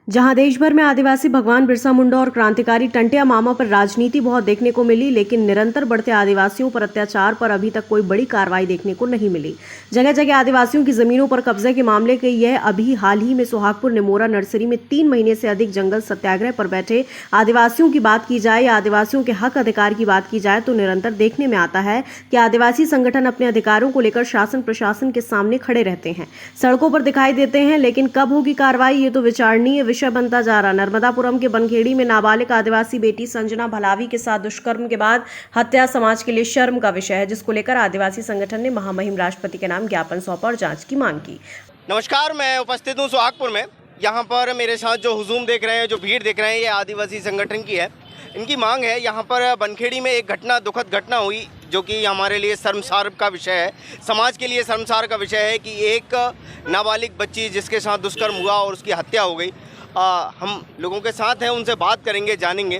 जहां देश भर में आदिवासी भगवान बिरसा मुंडा और क्रांतिकारी टंट्या मामा पर राजनीति बहुत देखने को मिली, लेकिन निरंतर बढ़ते आदिवासियों पर अत्याचार पर अभी तक कोई बड़ी कार्रवाई देखने को नहीं मिली। जगह जगह आदिवासियों की जमीनों पर कब्जे के मामले के यह अभी हाल ही में सुहागपुर निमोरा नर्सरी में 3 महीने से अधिक जंगल सत्याग्रह पर बैठे आदिवासियों की बात की जाए या आदिवासियों के हक अधिकार की बात की जाए तो निरंतर देखने में आता है कि आदिवासी संगठन अपने अधिकारों को लेकर शासन प्रशासन के सामने खड़े रहते हैं, सड़कों पर दिखाई देते हैं, लेकिन कब होगी कार्रवाई ये तो विचारणीय विषय बनता जा रहा। नर्मदापुरम के बनखेड़ी में नाबालिग आदिवासी बेटी संजना भलावी के साथ दुष्कर्म के बाद हत्या समाज के लिए शर्म का विषय है, जिसको लेकर आदिवासी संगठन ने महामहिम राष्ट्रपति के नाम ज्ञापन सौंपा और जांच की मांग की। नमस्कार, मैं उपस्थित हूँ सुहागपुर में। यहाँ पर मेरे साथ जो हुजूम देख रहे हैं, जो भीड़ देख रहे हैं, ये आदिवासी संगठन की है। इनकी मांग है, यहाँ पर बनखेड़ी में एक दुखद घटना हुई जो कि हमारे लिए शर्मसार का विषय है, समाज के लिए शर्मसार का विषय है कि एक नाबालिग बच्ची जिसके साथ दुष्कर्म हुआ और उसकी हत्या हो गई। हम लोगों के साथ हैं, उनसे बात करेंगे, जानेंगे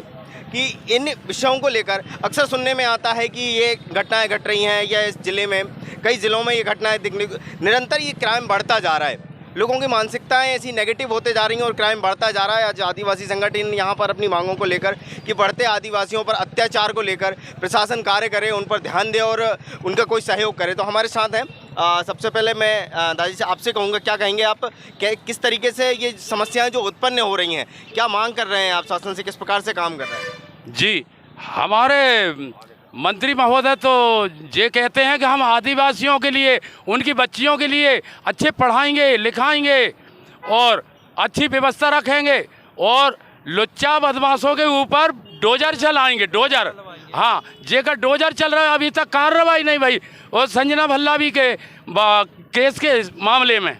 कि इन विषयों को लेकर अक्सर सुनने में आता है कि ये घटनाएं घट रही हैं या इस ज़िले में कई ज़िलों में ये घटनाएं दिखने निरंतर ये क्राइम बढ़ता जा रहा है। लोगों की मानसिकताएं ऐसी नेगेटिव होते जा रही हैं और क्राइम बढ़ता जा रहा है। आज आदिवासी संगठन यहाँ पर अपनी मांगों को लेकर कि बढ़ते आदिवासियों पर अत्याचार को लेकर प्रशासन कार्य करे, उन पर ध्यान दे और उनका कोई सहयोग करे। तो हमारे साथ हैं, सबसे पहले मैं दादी से आपसे कहूँगा, क्या कहेंगे आप, किस तरीके से ये समस्याएं जो उत्पन्न हो रही हैं, क्या मांग कर रहे हैं आप शासन से, किस प्रकार से काम कर रहे हैं? जी, हमारे मंत्री महोदय तो ये कहते हैं कि हम आदिवासियों के लिए, उनकी बच्चियों के लिए अच्छे पढ़ाएंगे लिखाएंगे और अच्छी व्यवस्था रखेंगे और लुच्चा बदमाशों के ऊपर डोजर चलाएंगे। डोजर, हाँ, जेकर डोजर चल रहा है, अभी तक कार्रवाई नहीं भाई। और संजना भल्लावी के केस के मामले में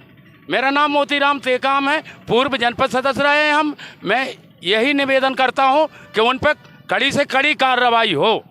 मेरा नाम मोतीराम टेकाम है, पूर्व जनपद सदस्य रहे हैं हम। मैं यही निवेदन करता हूं कि उन पर कड़ी से कड़ी कार्रवाई हो।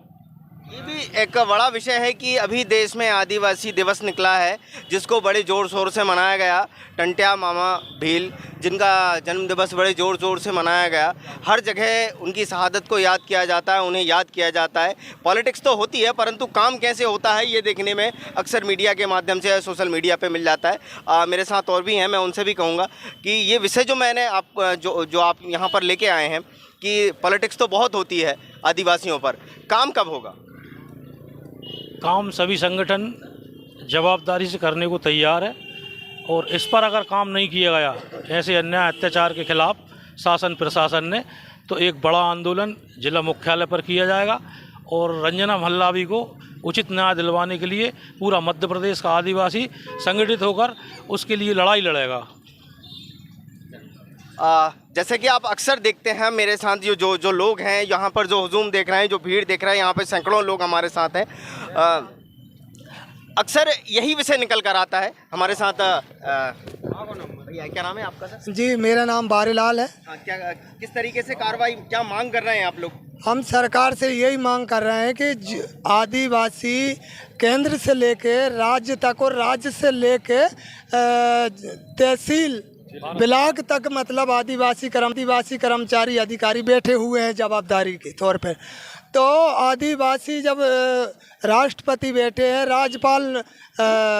ये भी एक बड़ा विषय है कि अभी देश में आदिवासी दिवस निकला है, जिसको बड़े ज़ोर शोर से मनाया गया। टंट्या मामा भील, जिनका जन्म दिवस बड़े ज़ोर शोर से मनाया गया। हर जगह उनकी शहादत को याद किया जाता है, उन्हें याद किया जाता है। पॉलिटिक्स तो होती है, परंतु काम कैसे होता है ये देखने में अक्सर मीडिया के माध्यम से, सोशल मीडिया पर मिल जाता है। मेरे साथ और भी हैं, मैं उनसे भी कहूँगा कि ये विषय जो मैंने जो आप यहाँ पर लेके आए हैं कि पॉलिटिक्स तो बहुत होती है आदिवासियों पर, काम कब होगा? काम सभी संगठन जवाबदारी से करने को तैयार है और इस पर अगर काम नहीं किया गया ऐसे अन्याय अत्याचार के खिलाफ शासन प्रशासन ने, तो एक बड़ा आंदोलन जिला मुख्यालय पर किया जाएगा और संजना भल्लावी को उचित न्याय दिलवाने के लिए पूरा मध्य प्रदेश का आदिवासी संगठित होकर उसके लिए लड़ाई लड़ेगा। जैसे कि आप अक्सर देखते हैं, मेरे साथ जो लोग हैं यहाँ पर, जो हुजूम देख रहे हैं, जो भीड़ देख रहे हैं, यहाँ पे सैकड़ों लोग हमारे साथ हैं। अक्सर यही विषय निकल कर आता है हमारे साथ। भैया, क्या नाम है आपका सर? जी, मेरा नाम बारीलाल है। क्या किस तरीके से कार्रवाई, क्या मांग कर रहे हैं आप लोग? हम सरकार से यही मांग कर रहे हैं कि आदिवासी केंद्र से लेके राज्य तक और राज्य से लेके तहसील ब्लॉक तक, मतलब आदिवासी कर्मचारी अधिकारी बैठे हुए हैं जवाबदारी के तौर पर। तो आदिवासी जब राष्ट्रपति बैठे हैं, राज्यपाल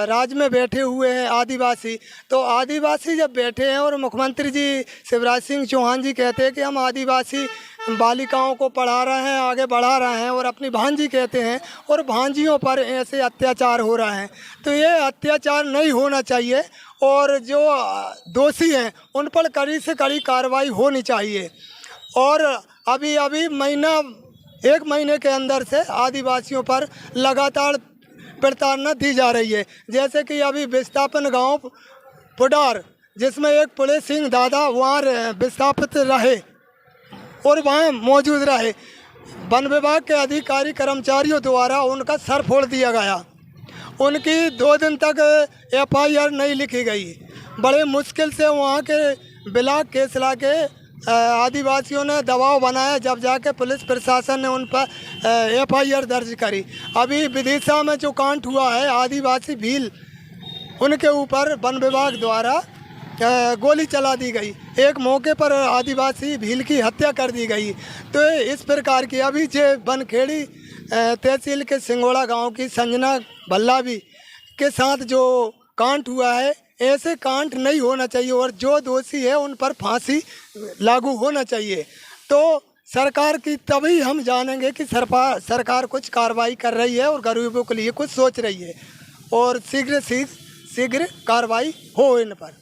राज्य में बैठे हुए हैं आदिवासी, तो आदिवासी जब बैठे हैं और मुख्यमंत्री जी शिवराज सिंह चौहान जी कहते हैं कि हम आदिवासी बालिकाओं को पढ़ा रहे हैं, आगे बढ़ा रहे हैं, और अपनी भांजी कहते हैं और भांजियों पर ऐसे अत्याचार हो रहे हैं, तो ये अत्याचार नहीं होना चाहिए और जो दोषी हैं उन पर कड़ी से कड़ी कार्रवाई होनी चाहिए। और अभी एक महीने के अंदर से आदिवासियों पर लगातार प्रताड़ना दी जा रही है। जैसे कि अभी विस्थापन गांव पुडार, जिसमें एक पुलिस सिंह दादा वहाँ विस्थापित रहे और वहाँ मौजूद रहे, वन विभाग के अधिकारी कर्मचारियों द्वारा उनका सर फोड़ दिया गया। उनकी 2 दिन तक FIR नहीं लिखी गई। बड़े मुश्किल से वहाँ के ब्लॉक केस ला के आदिवासियों ने दबाव बनाया, जब जाके पुलिस प्रशासन ने उन पर FIR दर्ज करी। अभी विदिशा में जो कांड हुआ है, आदिवासी भील, उनके ऊपर वन विभाग द्वारा गोली चला दी गई। एक मौके पर आदिवासी भील की हत्या कर दी गई। तो इस प्रकार की अभी जो बनखेड़ी तहसील के सिंगोड़ा गांव की संजना भल्लावी के साथ जो कांड हुआ है, ऐसे कांड नहीं होना चाहिए और जो दोषी है उन पर फांसी लागू होना चाहिए। तो सरकार की तभी हम जानेंगे कि सरकार कुछ कार्रवाई कर रही है और गरीबों के लिए कुछ सोच रही है और शीघ्र कार्रवाई हो इन पर।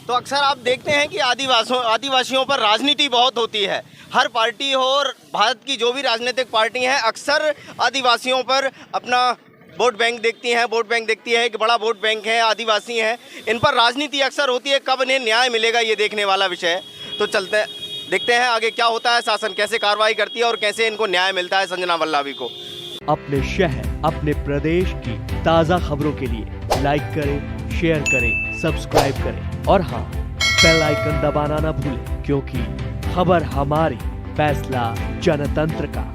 तो अक्सर आप देखते हैं कि आदिवासियों पर राजनीति बहुत होती है। हर पार्टी हो और भारत की जो भी राजनीतिक पार्टी हैं अक्सर आदिवासियों पर अपना वोट बैंक देखती है कि बड़ा वोट बैंक है, आदिवासी हैं, इन पर राजनीति अक्सर होती है। कब इन्हें न्याय मिलेगा ये देखने वाला विषय है। तो देखते हैं आगे क्या होता है, शासन कैसे कार्रवाई करती है और कैसे इनको न्याय मिलता है संजना वल्लभी को। अपने शहर अपने प्रदेश की ताज़ा खबरों के लिए लाइक करें, शेयर करें, सब्सक्राइब करें और हाँ, बेल आइकन दबाना ना भूलें, क्योंकि खबर हमारी, फैसला जनतंत्र का।